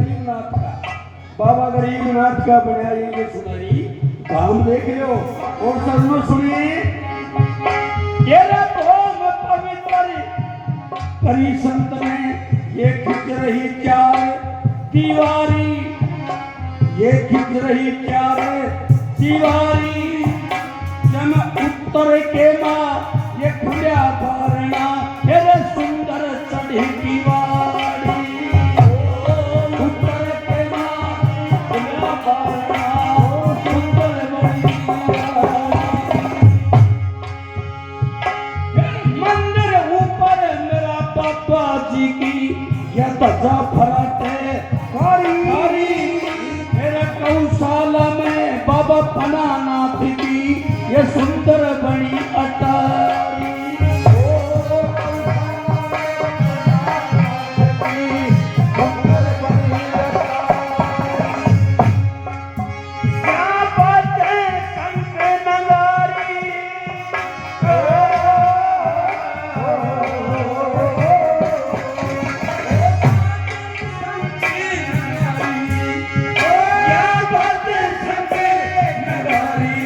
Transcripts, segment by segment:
गरीबनाथ का, बाबा गरीबनाथ का बनाया ये सुनारी काम देख लो। और सजनो सुनिए, ये राम पवित्र करी संत में ये खिंच रही चार दीवारी, ये खिंच रही चार दीवारी। जम उत्तर के माँ ये खुला बारना, ये सुंदर चढ़ी दीवारी। उत्तर के माँ खुला बारना, सुंदर बड़ी दीवारी। मंदिर ऊपर मेरा पापा जी की यह ध्वजा फहराते कारी। मेरे गौशाला में बाबा फनानाथ की ये सुंदर बड़ी अटारी। क्या बातें कंके नगारी, क्या बातें कंके नगारी।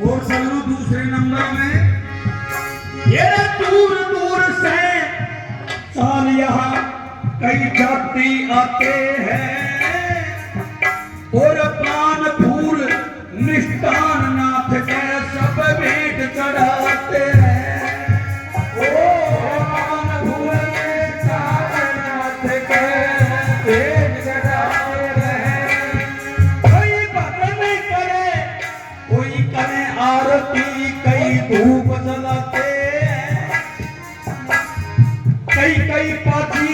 और चलो दूसरे नंबर में, ये दूर दूर से साल यहाँ कई जाति आते हैं। और पान फूल मिष्टान नाथ के सब भेंट चढ़ाते हैं। ओ पान फूल मिष्टान नाथ के भेंट चढ़ाते हैं। कोई भजन करे, कोई करे आरती, कई धूप जलाते हैं। कई कई पाची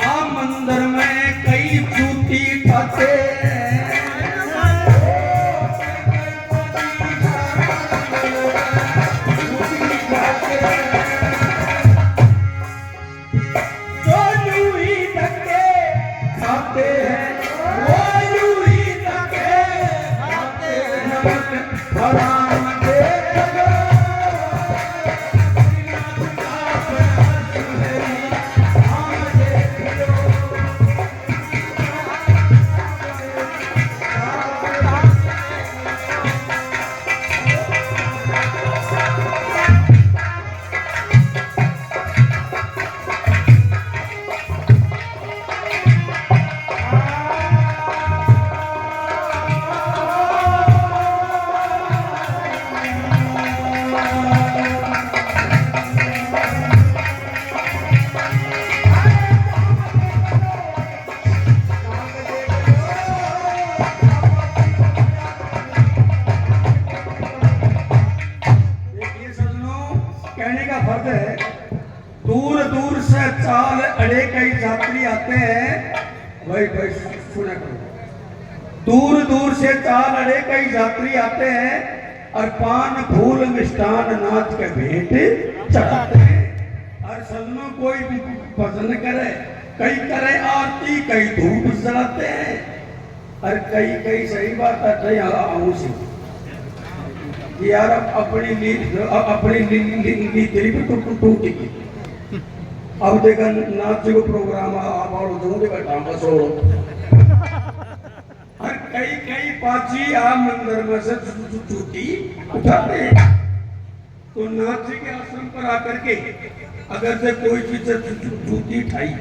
आ मंदिर में कई जूती खाते हैं। जो यूं ही धक्के खाते हैं, वो यूं ही धक्के खाते हैं। हराम के कहने का फर्ज है, दूर दूर से चाल अड़े कई यात्री आते हैं। भाई भाई सुना करो, दूर दूर से चाल अड़े कई यात्री आते हैं और पान फूल मिष्टान नाथ के भेंट चढ़ाते हैं। और सजनों कोई भी भजन करे, कई करे आरती, कई धूप जलाते हैं। और कई कई सही बात है आऊं से यार अपनी नीति भी टूट गई। अब देखा नाच को प्रोग्राम और कई कई पाची आ मंदिर में से जूती उठाते हैं। तो नाच के आश्रम पर आकर के अगर से कोई चीज जूती उठाई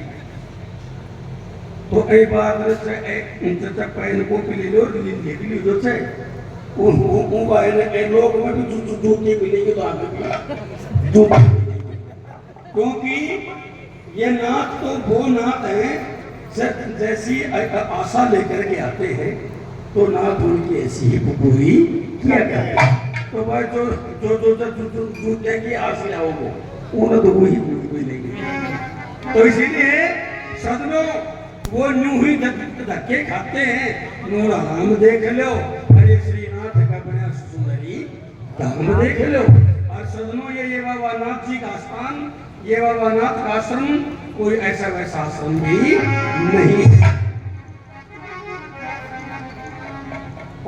तो एक बार से एक पहन को ले लो लीजिए से लोग में भी जूती मिलेगी तो आगे भी जूती मिलेगी। क्योंकि ये नाथ तो वो नाथ है जैसी आशा लेकर के आते हैं तो नाथ उनकी ऐसी ही पूरी किया करते हैं। तो भाई जो जूते की आस लाओगे उन्हें तो वही लेंगे। तो इसीलिए सदनों वो यूं ही धक्के खाते हैं। नूर राम देख लो, अरे श्रीनाथ का बना सुंदरी धाम देख लो। और सदनों ये बाबा नाथ जी का स्थान, ये बाबा नाथ का आश्रम कोई ऐसा वैसा आश्रम भी नहीं है।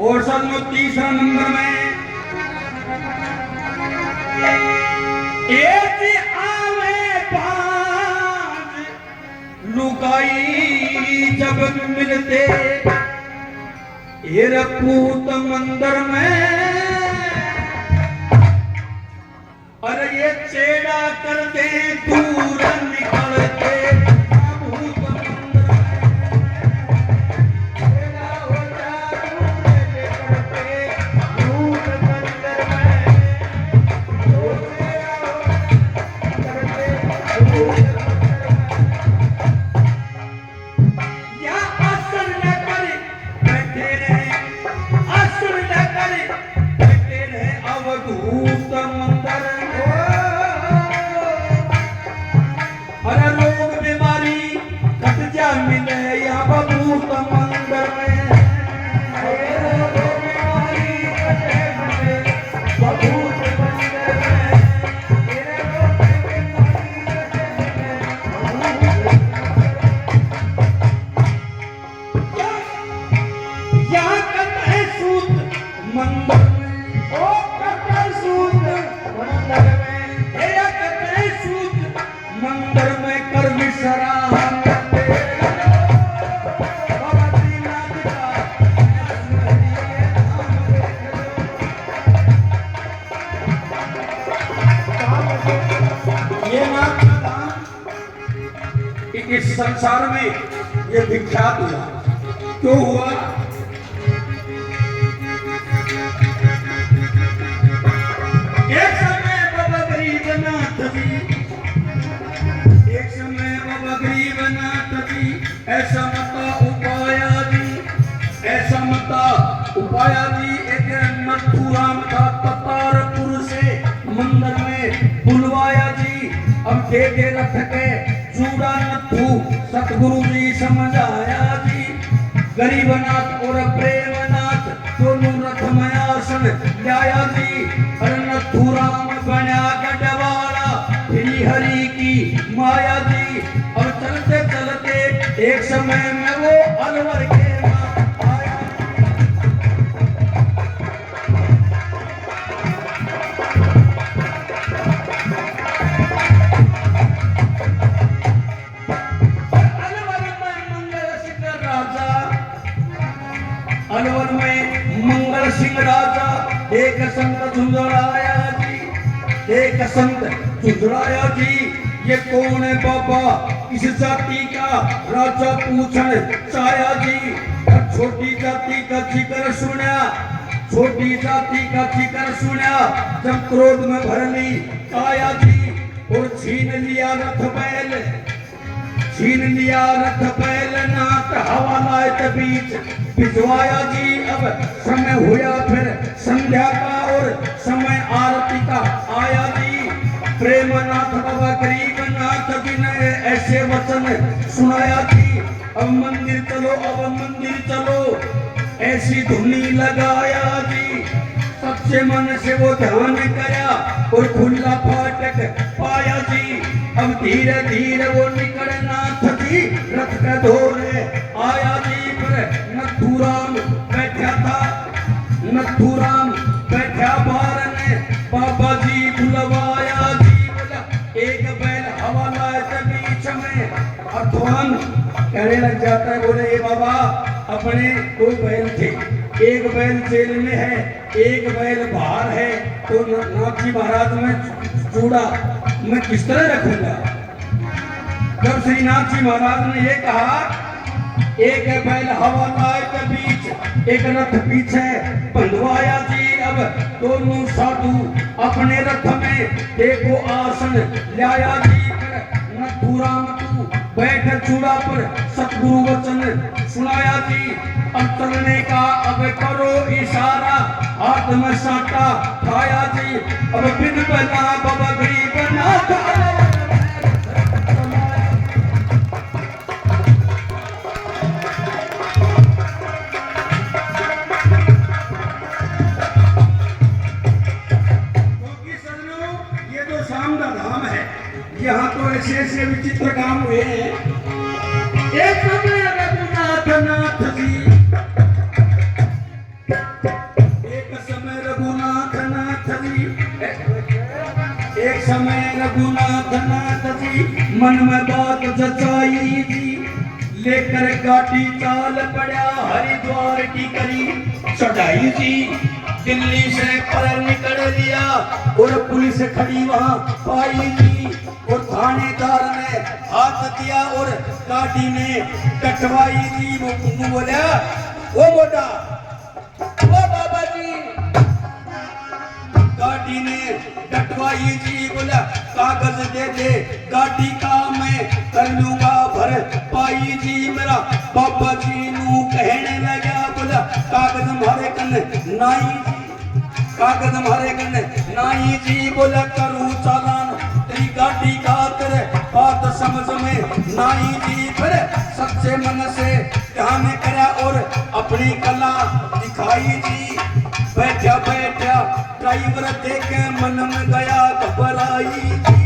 और सदनों तीसरा नंबर में एक आवे पांच लुगाई जब मिलते पूत मंदिर में। अरे ये चेड़ा कर दे दूर निकलते भूत मंदिर में। चेड़ा हो जा दूर निकलते भूत मंदिर में। इस संसार में ये विख्यात हुआ। क्यों हुआ? एक समय बाबा गरीबनाथ जी, एक समय बाबा गरीबनाथ जी ऐसा मता उपाया जी, ऐसा मता उपाया जी। एक नथुराम था ततारपुर से मंदिर में बुलवाया जी। अब दे रथ के चूड़ा नथु सतगुरु जी समझ आया जी। गरीबनाथ और प्रेमनाथ दोनों रथ में आसन लाया जी। और नथुराम बना गढ़वाला श्री हरि की माया जी। और चलते चलते एक समय में वो अलवर के आया। अलवर में मंगल सिंह राजा एक संत झुंझुराया जी, एक संत झुंझुराया जी। ये कौन है बाबा इस जाति का राजा पूछन चाया जी। और छोटी जाति का जिक्र सुना, छोटी जाति का जिक्र सुना। जब क्रोध में भर ली आया जी और छीन लिया रथ बैल, छीन लिया रथ बैल नाथ हवालात बीच भिजवाया जी। अब समय हुआ फिर संध्या का और समय आरती का आया जी। प्रेमनाथ बाबा गरीबनाथ जी ने ऐसे वचन सुनाया जी। अब मंदिर चलो, अब मंदिर चलो, ऐसी धुनी लगाया जी। सच्चे मन से वो ध्यान करा और खुला फाटक पाया जी। अब धीरे धीरे वो निकलनाथ जी रथ का दौरे आया जी। पर नथुराम बैठा था, नथुराम बैठा बार ने बाबा जी बुलवाया जी। बोला एक बैल हवाला बीच में। अध्वान कहने लग जाता है, बोले ये बाबा अपने कोई बैल थे, एक बैल जेल में है, एक बैल बाहर है। तो नाथ जी महाराज में चूड़ा मैं किस तरह रखूंगा? जब श्री नाथ जी महाराज ने ये कहा एक बैल हवालाए के बीच एक रथ पीछे बंधवाया जी। अब दोनों साधु अपने रथ में देखो आसन लाया जी। नथुराम तू बैठ चूड़ा पर सतगुरु वचन सुनाया जी। अब चलने का अब करो इशारा, हाथ में साटा खाया जी। अब बिन बना बाबा गरीब ना था। यहाँ तो ऐसे ऐसे विचित्र काम हुए हैं। एक समय रघुनाथ नाथ जी, एक समय रघुनाथ नाथ जी, एक समय रघुनाथ नाथ जी मन में बात जचाई जी। लेकर गाड़ी चाल पड़ा हरिद्वार की करी चढ़ाई जी। दिल्ली से पर निकल लिया और पुलिस खड़ी वहां पाई जी। और थानेदार ने हाथ दिया और गाड़ी ने कटवाई जी। वो बोला ओ मोटा ओ बाबा जी, गाड़ी ने कटवाई जी। बोला कागज दे दे गाड़ी का मैं कर लूंगा भर पाई जी। मेरा बाबा जी नू कहने लगा, बोला कागज हमारे कन नाई जी, कागज हमारे कन नाई जी। बोला करूं चालान तेरी गाड़ी का, तेरे बात समझ में नाई जी। फिर सच्चे मन से ध्यान करा और अपनी कला दिखाई जी। बैठा बैठा ड्राइवर देखे मन में गया घबराई जी।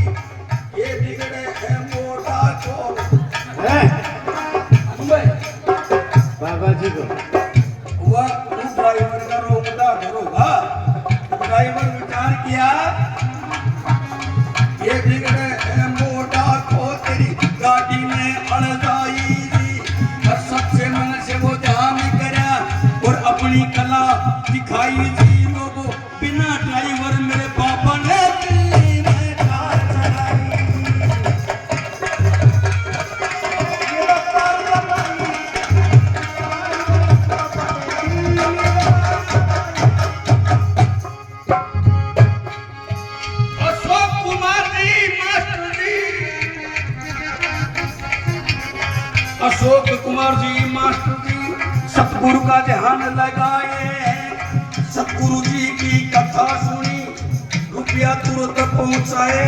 ये बिगड़े है मोटा चोर है बाबा जी को हुआ। तू ड्राइवर का रोकता करोगा। ड्राइवर विचार किया ये बिगड़े है मोटा को तेरी गाड़ी में अड़ जाई जी। और सच्चे मन से वो ध्यान करा और अपनी कला दिखाई जी। वो बिना ड्राइवर मेरे पापा ने दिल्ली में कार चलाई। अशोक कुमार जी मास्टर जी सतगुरु का ध्यान लगाए। सतगुरु जी की कथा सुनी, रुपया तुरंत पहुंचाए,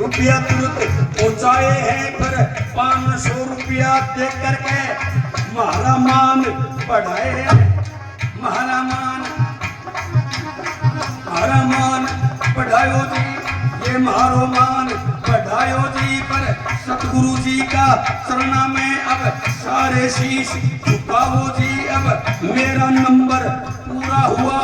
रुपया तुरंत पहुंचाए हैं। पर 500 रुपया दे करके महारा मान बढ़ाए। महारा मान बढ़ायो जी, ये मारो मान बढ़ायो जी। पर सतगुरु जी का चरणा में अब सारे शीश झुकाओ जी। अब मेरा नंबर पूरा हुआ